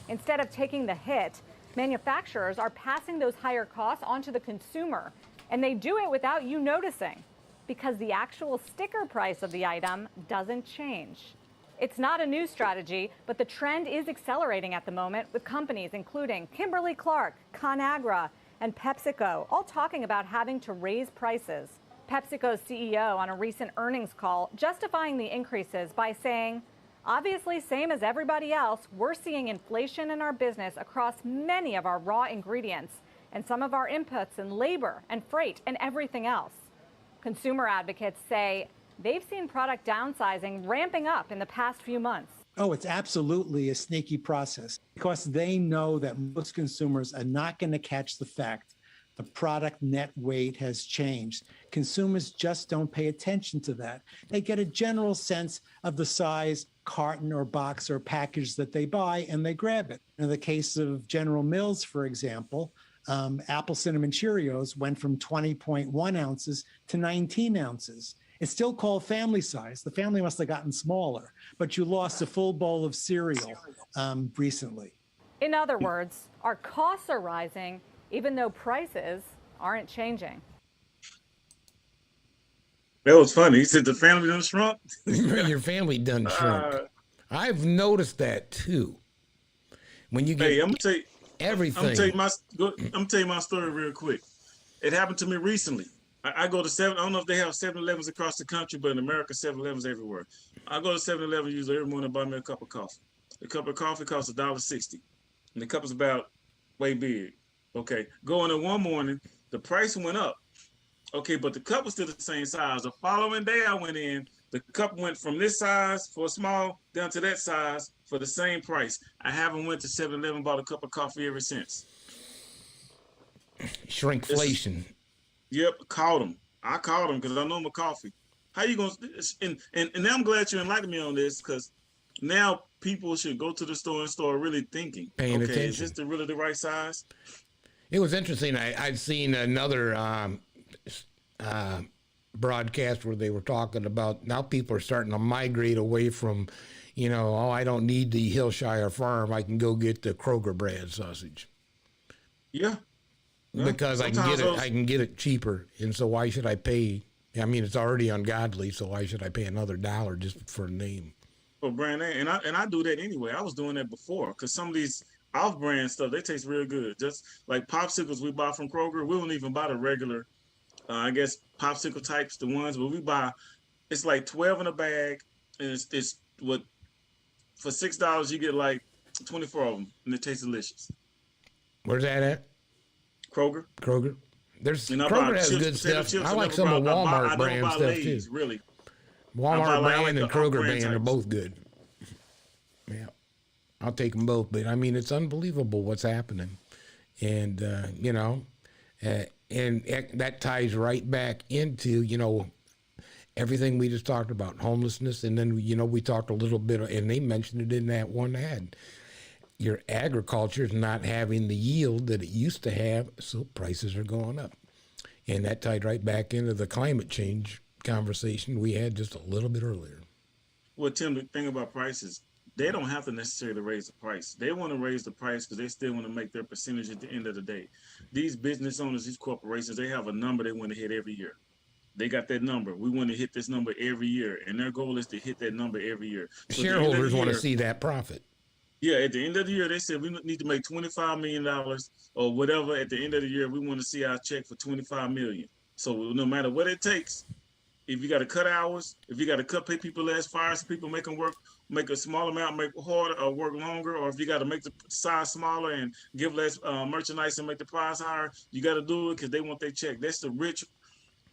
Instead of taking the hit, manufacturers are passing those higher costs onto the consumer, and they do it without you noticing, because the actual sticker price of the item doesn't change. It's not a new strategy, but the trend is accelerating at the moment, with companies including Kimberly-Clark, ConAgra, and PepsiCo all talking about having to raise prices. PepsiCo's CEO on a recent earnings call justifying the increases by saying, obviously, same as everybody else, we're seeing inflation in our business across many of our raw ingredients and some of our inputs and labor and freight and everything else. Consumer advocates say they've seen product downsizing ramping up in the past few months. Oh, it's absolutely a sneaky process because they know that most consumers are not going to catch the fact the product net weight has changed. Consumers just don't pay attention to that. They get a general sense of the size carton or box or package that they buy and they grab it. In the case of General Mills, for example, Apple Cinnamon Cheerios went from 20.1 ounces to 19 ounces. It's still called family size. The family must have gotten smaller, but you lost a full bowl of cereal recently. In other words, our costs are rising even though prices aren't changing. That was funny. He said the family done shrunk. Your family done shrunk. I've noticed that too. When you get I'm gonna tell you everything. I'm gonna tell you my story real quick. It happened to me recently. I go to I don't know if they have 7-Elevens across the country, but in America, 7-Elevens everywhere. I go to 7-Eleven usually every morning and buy me a cup of coffee. A cup of coffee costs $1.60, and the cup is about way big. Okay, going in one morning, the price went up. Okay, but the cup was still the same size. The following day I went in, the cup went from this size for a small down to that size for the same price. I haven't went to 7-Eleven, bought a cup of coffee ever since. Shrinkflation. Yep, caught him. I caught him because I know my coffee. How you gonna? And now I'm glad you enlightened me on this because now people should go to the store and start really thinking. Paying okay, attention. is this really the right size? It was interesting. I'd seen another broadcast where they were talking about now people are starting to migrate away from, I don't need the Hillshire Farm. I can go get the Kroger brand sausage. Yeah. Because I can get it cheaper, and so why should I pay? I mean, it's already ungodly, so why should I pay another $1 just for a name? For brand name, and I do that anyway. I was doing that before because some of these off-brand stuff they taste real good. Just like popsicles we buy from Kroger, we don't even buy the regular, I guess popsicle types, the ones, but we buy. It's like 12 in a bag, and it's what for $6 you get like 24 of them, and it tastes delicious. Where's that at? Kroger. Kroger has good stuff. I like some of Walmart brand stuff Lay's, too. Really. Walmart brand and Kroger brand are types. both good. Yeah, I'll take them both. But I mean, it's unbelievable what's happening, and that ties right back into everything we just talked about, homelessness, and then we talked a little bit, and they mentioned it in that one ad. Your agriculture is not having the yield that it used to have, so prices are going up. And that tied right back into the climate change conversation we had just a little bit earlier. Well, Tim, the thing about prices, they don't have to necessarily raise the price. They want to raise the price because they still want to make their percentage at the end of the day. These business owners, these corporations, they have a number they want to hit every year. They got that number. We want to hit this number every year, and their goal is to hit that number every year. So shareholders want to see that profit. Yeah, at the end of the year, they said we need to make $25 million or whatever. At the end of the year, we want to see our check for $25 million. So no matter what it takes, if you got to cut hours, if you got to pay people less, fire some people, make them work, make a small amount, make harder or work longer, or if you got to make the size smaller and give less merchandise and make the price higher, you got to do it because they want their check. That's the rich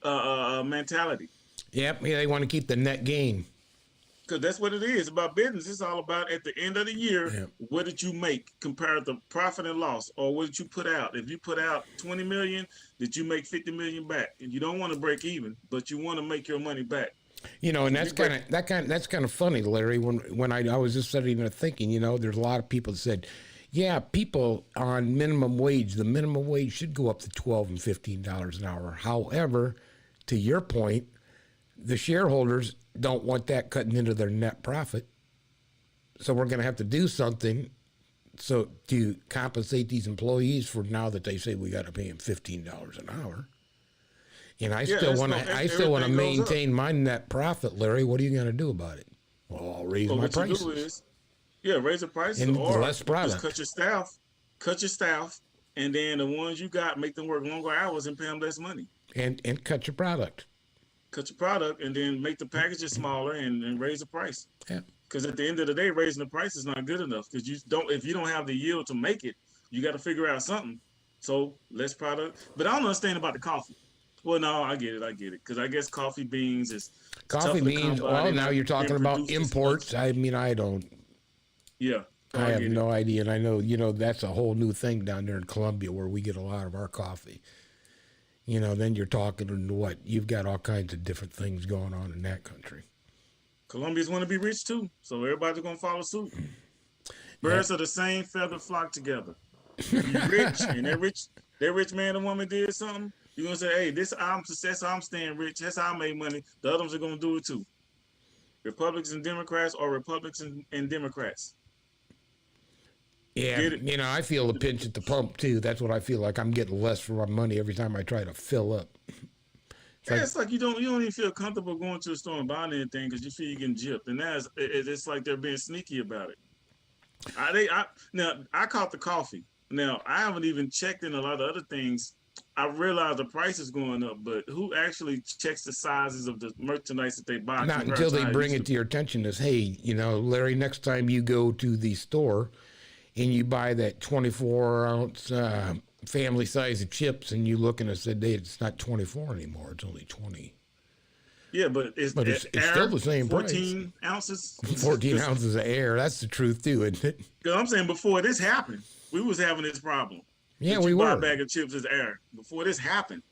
mentality. Yep, they want to keep the net gain. Because that's what it is about business. It's all about at the end of the year, what did you make compared to profit and loss, or what did you put out? If you put out 20 million, did you make 50 million back? And you don't want to break even, but you want to make your money back. And that's kind of funny, Larry. When I was just sitting there thinking, there's a lot of people that said, yeah, people on minimum wage, the minimum wage should go up to $12 and $15 an hour. However, to your point, the shareholders don't want that cutting into their net profit. So we're going to have to do something to compensate these employees for now that they say we got to pay them $15 an hour. And I still want to maintain my net profit, Larry. What are you going to do about it? Well, I'll raise my prices. Raise the prices and or less product. Just cut your staff, and then the ones you got, make them work longer hours and pay them less money. And cut your product. Cut your product and then make the packages smaller and raise the price. Yeah. Because at the end of the day, raising the price is not good enough. Because if you don't have the yield to make it, you got to figure out something. So less product. But I don't understand about the coffee. Well, no, I get it. Because I guess coffee beans is coffee beans. Well, now you're talking about imports. I mean, I don't. Yeah. I have no idea. And I know, that's a whole new thing down there in Colombia where we get a lot of our coffee. Then you're talking what? You've got all kinds of different things going on in that country. Colombians want to be rich too, so everybody's gonna follow suit. Birds of the same feather flock together. If you're rich and that rich man or woman did something, you're gonna say, "Hey, this I'm success. I'm staying rich. That's how I make money." The other ones are gonna do it too. Republicans and Democrats, or Republicans and Democrats. Yeah, I feel a pinch at the pump too. That's what I feel like. I'm getting less for my money every time I try to fill up. It's like you don't even feel comfortable going to the store and buying anything because you feel you're getting gypped, and it's like they're being sneaky about it. Now I caught the coffee. Now I haven't even checked in a lot of other things. I realize the price is going up, but who actually checks the sizes of the merchandise that they buy? Not until they bring it to your attention as, hey, Larry, next time you go to the store and you buy that 24-ounce family size of chips, and you look and it said, hey, it's not 24 anymore, it's only 20. Yeah, but it's still the same 14 ounces. 14 ounces of air. That's the truth too, isn't it? Because I'm saying before this happened, we was having this problem. Yeah, we were. Buy a bag of chips is air before this happened.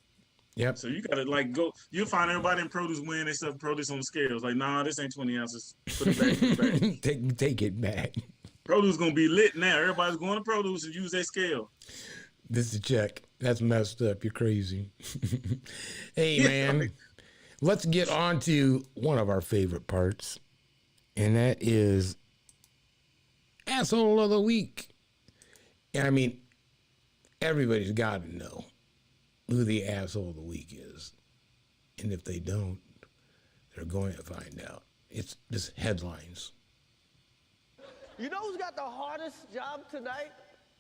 Yep. So you gotta go. You'll find everybody in produce weighing their stuff produce on the scales. Like, nah, this ain't 20 ounces. Put it back. Put it back. Take it back. Produce gonna be lit now. Everybody's going to produce and use their scale. This is a check. That's messed up. You're crazy. Hey, man, let's get on to one of our favorite parts, and that is Asshole of the Week. And I mean, everybody's got to know who the Asshole of the Week is. And if they don't, they're going to find out. It's just headlines. You know who's got the hardest job tonight?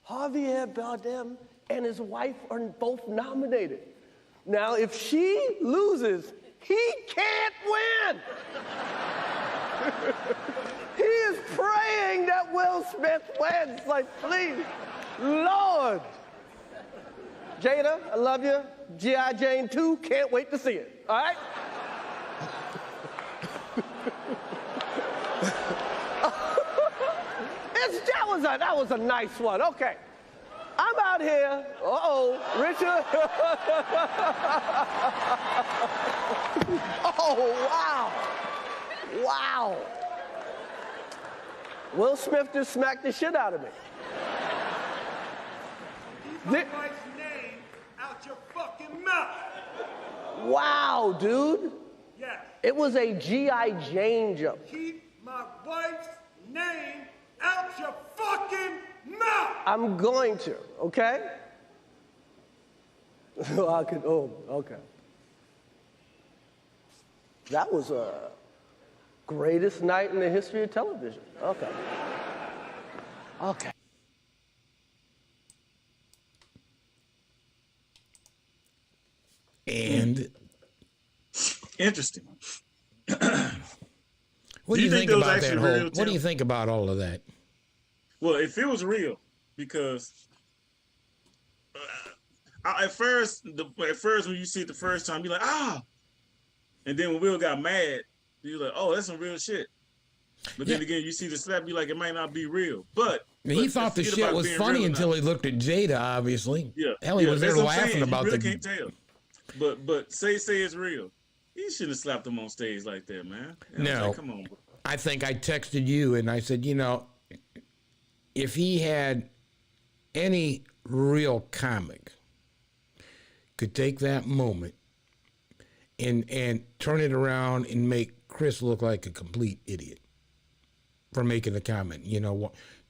Javier Bardem and his wife are both nominated. Now, if she loses, he can't win. He is praying that Will Smith wins. Like, please, Lord. Jada, I love you. G.I. Jane 2, can't wait to see it. All right? That was a nice one. Okay. I'm out here. Richard. Oh, wow. Wow. Will Smith just smacked the shit out of me. Keep my wife's name out your fucking mouth. Wow, dude. Yes. It was a G.I. Jane jump. Keep my wife's name out your fucking mouth. I'm going to, okay? Okay. That was a greatest night in the history of television. Okay. Okay. And interesting. What do you think about that whole? What do you think about all of that? Well, it feels real because at first when you see it the first time, you're like, ah, and then when Will got mad, you're like, oh, that's some real shit. But then again, you see the slap, you're like, it might not be real. But he thought the shit was funny until he looked at Jada, obviously. Yeah, hell, he was there laughing about you really can't tell. But say it's real. He shouldn't have slapped him on stage like that, man. No, like, come on. Bro. I think I texted you and I said, if he had any real comic could take that moment and turn it around and make Chris look like a complete idiot for making the comment.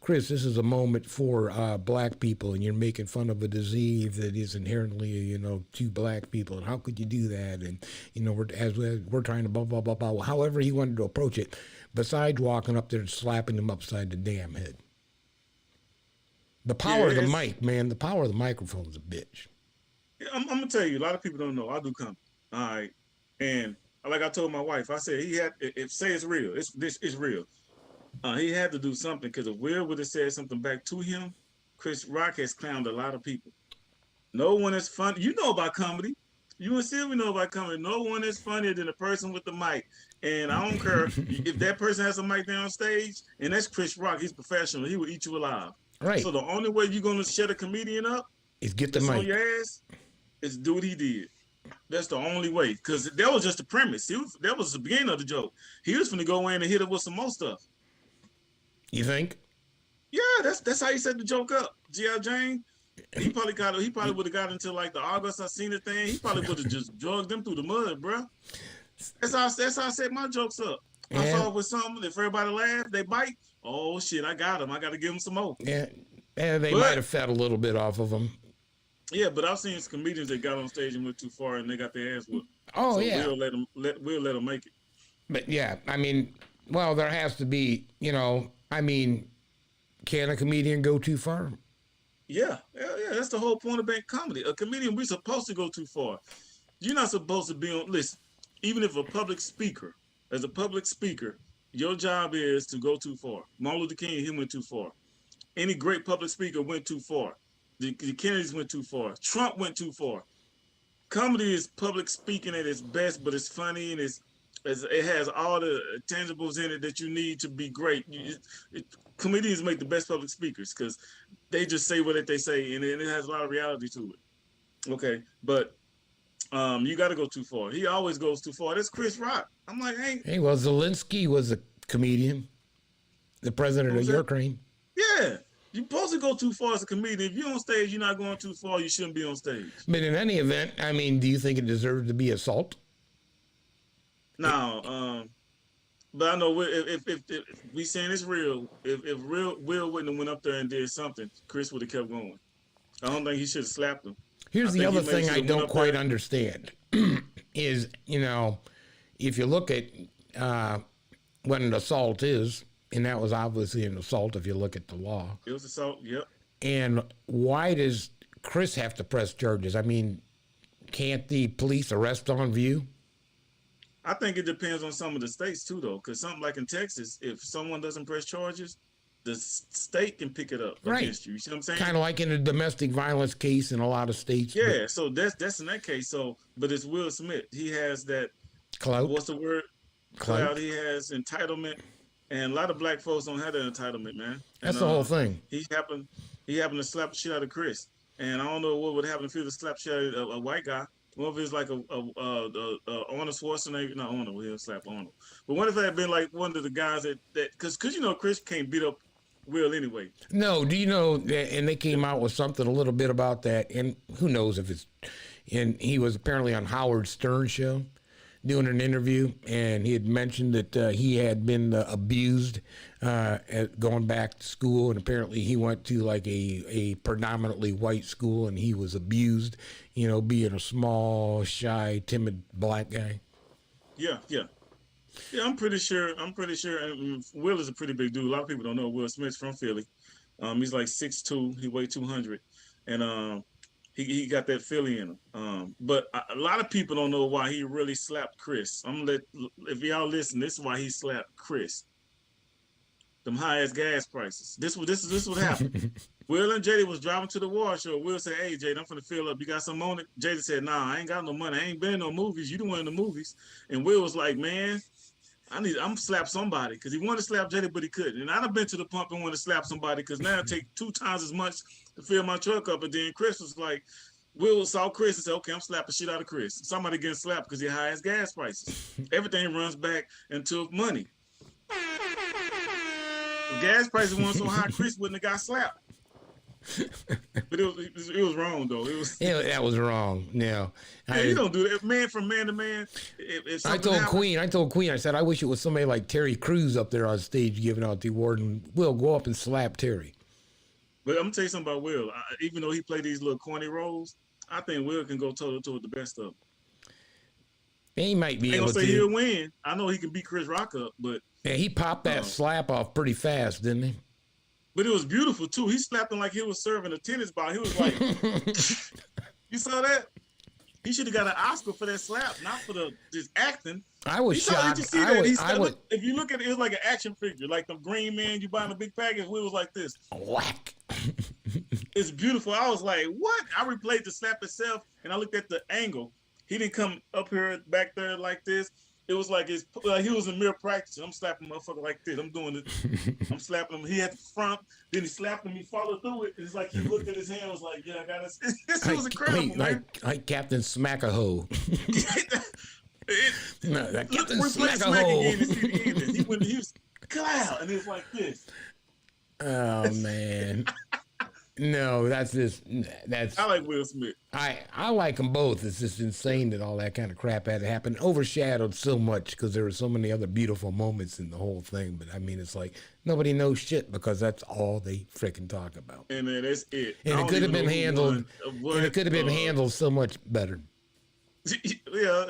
Chris, this is a moment for black people, and you're making fun of a disease that is inherently, to black people. And how could you do that? And, we're trying to blah, blah, blah, blah. However he wanted to approach it, besides walking up there and slapping him upside the damn head. The power of the mic, man, the power of the microphone is a bitch. Yeah, I'm going to tell you, a lot of people don't know. I do comedy. All right. And like I told my wife, I said, say it's real. It's real. He had to do something because if Will would have said something back to him, Chris Rock has clowned a lot of people. No one is funny. You know about comedy. You and Sylvie know about coming. No one is funnier than the person with the mic. And I don't care if that person has a mic down stage, and that's Chris Rock. He's professional. He will eat you alive. Right. So the only way you're going to shut a comedian up is get the that's on mic. your ass is do what he did. That's the only way. Because that was just the premise. That was the beginning of the joke. He was going to go in and hit it with some more stuff. You think? Yeah, that's how he set the joke up. G.I. Jane. He probably would have got into like the August I seen the thing. He probably would have just drugged them through the mud, bro. That's how I set my jokes up. I saw it with something. If everybody laugh, they bite. Oh shit, I got him. I got to give him some more. Yeah, they might have fed a little bit off of him. Yeah, but I've seen comedians that got on stage and went too far and they got their ass whooped. Oh so yeah, we'll let them make it. But yeah, I mean, well, there has to be, I mean, can a comedian go too far? Yeah, that's the whole point of being comedy. A comedian, we're supposed to go too far. You're not supposed to be on, listen, even if as a public speaker, your job is to go too far. Martin Luther King, he went too far. Any great public speaker went too far. The Kennedys went too far. Trump went too far. Comedy is public speaking at its best, but it's funny and it has all the tangibles in it that you need to be great. Comedians make the best public speakers because they just say what they say, and it has a lot of reality to it. Okay, but you got to go too far. He always goes too far. That's Chris Rock. I'm like, hey. Well, Zelensky was a comedian, the president of Ukraine. Yeah, you're supposed to go too far as a comedian. If you're on stage, you're not going too far. You shouldn't be on stage. But in any event, I mean, do you think it deserves to be assault? No, but I know if we saying it's real, if Will wouldn't have went up there and did something, Chris would have kept going. I don't think he should have slapped him. Here's the other thing I don't quite understand is, if you look at what an assault is, and that was obviously an assault if you look at the law. It was assault, yep. And why does Chris have to press charges? I mean, can't the police arrest on view? I think it depends on some of the states too, though, because something like in Texas, if someone doesn't press charges, the state can pick it up against you. You see what I'm saying? Kind of like in a domestic violence case in a lot of states. Yeah, so that's in that case. So, but it's Will Smith. He has that clout. What's the word? Clout. He has entitlement, and a lot of black folks don't have that entitlement, man. That's the whole thing. He happened to slap the shit out of Chris, and I don't know what would happen if he would slap shit out of a white guy. What if it's like a Arnold Schwarzenegger? Not Arnold, he'll slap Arnold. But what if it had been like one of the guys that because Chris can't beat up Will anyway. No, do you know that? And they came out with something a little bit about that, and who knows if it's. And he was apparently on Howard Stern's show doing an interview, and he had mentioned that he had been abused going back to school, and apparently he went to like a predominantly white school, and he was abused, being a small, shy, timid black guy. Yeah. I'm pretty sure. And Will is a pretty big dude. A lot of people don't know Will Smith's from Philly. He's like 6'2". He weighed 200, and he got that Philly in him. But a lot of people don't know why he really slapped Chris. If y'all listen, this is why he slapped Chris. Them high ass gas prices. This is what happened. Will and Jada was driving to the war show. Will said, "Hey Jada, I'm finna fill up. You got some on it?" Jada said, "Nah, I ain't got no money. I ain't been in no movies. You the one in the movies." And Will was like, "Man, I'm gonna slap somebody," because he wanted to slap Jada, but he couldn't. And I'd have been to the pump and wanted to slap somebody because now it take 2 times as much to fill my truck up. And then Chris was like, Will saw Chris and said, "Okay, I'm slapping shit out of Chris." Somebody getting slapped because he high as gas prices. Everything runs back into money. If gas prices weren't so high, Chris wouldn't have got slapped. But it was wrong though. That was wrong. No, you don't do that, man. From man to man. If I told Queen, I said, I wish it was somebody like Terry Crews up there on stage giving out the award, and Will go up and slap Terry. But I'm gonna tell you something about Will. Even though he played these little corny roles, I think Will can go toe to toe with the best of them. He might be able to. Say he'll win. I know he can beat Chris Rock up, but yeah, he popped that slap off pretty fast, didn't he? But it was beautiful too. He slapped him like he was serving a tennis ball. He was like, you saw that? He should have got an Oscar for that slap, not for just acting. I was shocked. If you look at it, it's like an action figure, like the Green Man you buy in a big package. Will was like this. Whack. It's beautiful. I was like, what? I replayed the slap itself, and I looked at the angle. He didn't come up here back there like this. It was like he was in mere practice. I'm slapping motherfucker like this. I'm doing it. I'm slapping him. He had the front. Then he slapped him. He followed through it. It's like he looked at his hand. Was like, yeah, I got it. This was incredible, man. Like Captain Smack-a-Hoe. No, that Captain Smack again to see the ending. He was cloud, and it was like this. Oh man. No, that's. I like Will Smith. I like them both. It's just insane that all that kind of crap had to happen, overshadowed so much because there were so many other beautiful moments in the whole thing. But I mean, it's like nobody knows shit because that's all they freaking talk about. And that's it. And it could have been handled. And it could have been handled so much better. Yeah,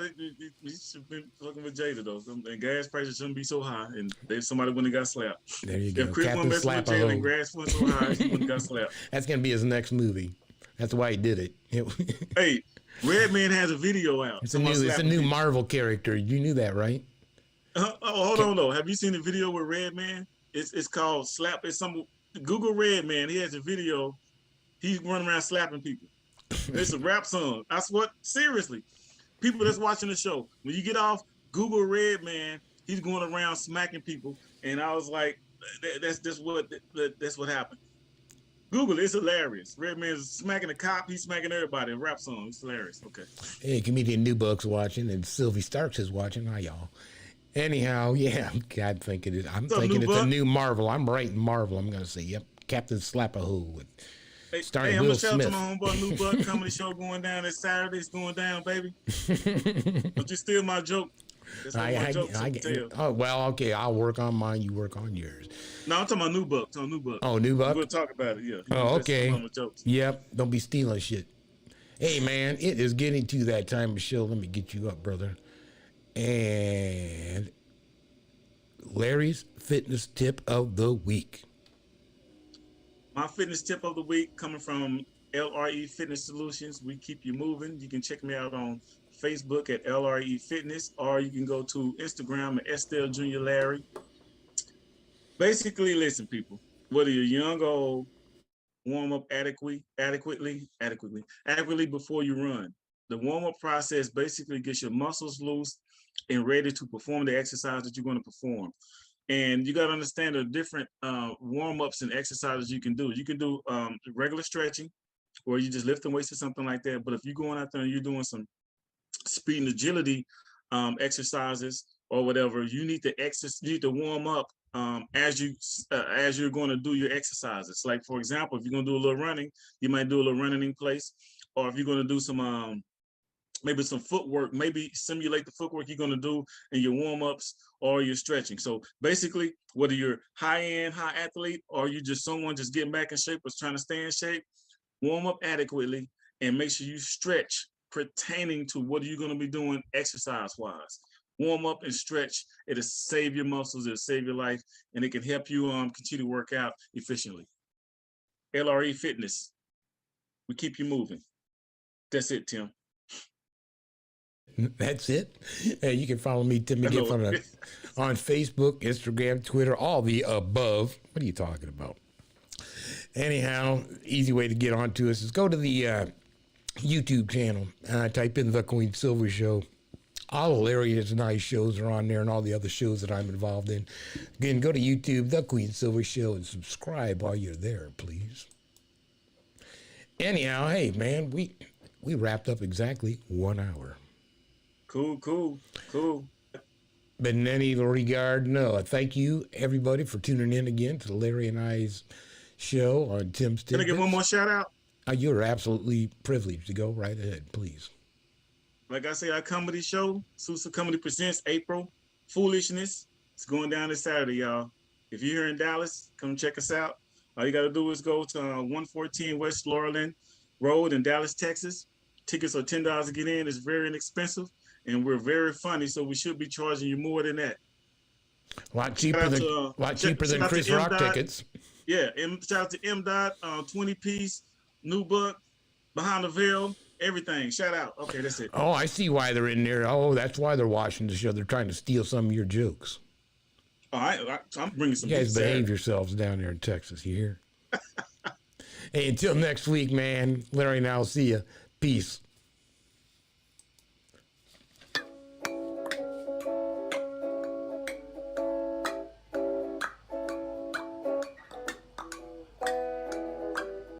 he should have been fucking with Jada though. And gas prices shouldn't be so high, and somebody wouldn't have got slapped. There you go. If Chris went back to jail and gas went so high, he wouldn't have got slapped. That's gonna be his next movie. That's why he did it. Hey, Redman has a video out. It's a new Marvel character. You knew that, right? Hold on though. Have you seen the video with Redman? It's called Slap. It's some Google Redman. He has a video. He's running around slapping people. It's a rap song. That's what. Seriously. People that's watching the show, when you get off, Google Redman. He's going around smacking people, and I was like, "That's what happened." Google it. It's hilarious. Redman's smacking a cop. He's smacking everybody. A rap song. It's hilarious. Okay. Hey, comedian New Buck's watching, and Sylvie Starks is watching. Hi, y'all. Anyhow, yeah, I'm thinking it's a new Marvel. I'm writing Marvel. I'm gonna say, yep, Captain Slap-a-Hoe with. Hey, I'm gonna shout out to my homeboy New Buck comedy show going down this Saturday. It's going down, baby. Don't you steal my joke. Oh well, okay. I'll work on mine. You work on yours. No, I'm talking about New Buck. Oh, New Buck. We'll talk about it. Yeah. Oh, okay. Yep. Don't be stealing shit. Hey, man, it is getting to that time of show. Let me get you up, brother. And Larry's fitness tip of the week. My fitness tip of the week coming from LRE Fitness Solutions. We keep you moving. You can check me out on Facebook at LRE Fitness, or you can go to Instagram at Estelle Junior Larry. Basically, listen, people, whether you're young or old, warm up adequately before you run. The warm-up process basically gets your muscles loose and ready to perform the exercise that you're going to perform. And you got to understand the different warm-ups and exercises you can do. You can do regular stretching, or you just lifting weights or something like that. But if you're going out there and you're doing some speed and agility exercises or whatever, you need to warm up as you're going to do your exercises. Like, for example, if you're going to do a little running, you might do a little running in place. Or if you're going to do some maybe some footwork, maybe simulate the footwork you're going to do in your warm-ups or your stretching. So basically, whether you're high athlete, or you just someone just getting back in shape or trying to stay in shape, warm up adequately and make sure you stretch pertaining to what you're going to be doing exercise-wise. Warm up and stretch. It'll save your muscles, it'll save your life, and it can help you continue to work out efficiently. LRE Fitness. We keep you moving. That's it, Tim. That's it. You can follow me, Tim McGill, on Facebook, Instagram, Twitter, all the above. What are you talking about? Anyhow, easy way to get onto us is go to the YouTube channel. Type in The Queen Silver Show. All Hilarious Nice shows are on there, and all the other shows that I'm involved in. Again, go to YouTube, The Queen Silver Show, and subscribe while you're there, please. Anyhow, hey, man, we wrapped up exactly 1 hour. Cool. But in any regard, no. Thank you, everybody, for tuning in again to Larry and I's show on Tim's Tidbits. Can I give one more shout out? You're absolutely privileged to go right ahead, please. Like I say, our comedy show, Sousa Comedy Presents April Foolishness. It's going down this Saturday, y'all. If you're here in Dallas, come check us out. All you got to do is go to 114 West Laurelland Road in Dallas, Texas. Tickets are $10 to get in. It's very inexpensive, and we're very funny, so we should be charging you more than that. A lot cheaper than Chris Rock tickets. Yeah, shout out to M. Dot, 20-piece, New Buck, Behind the Veil, everything. Shout out. Okay, that's it. Oh, I see why they're in there. Oh, that's why they're watching the show. They're trying to steal some of your jokes. Oh, I'm bringing some. You guys behave yourselves down there in Texas. You hear? Hey, until next week, man. Larry and I'll see you. Peace.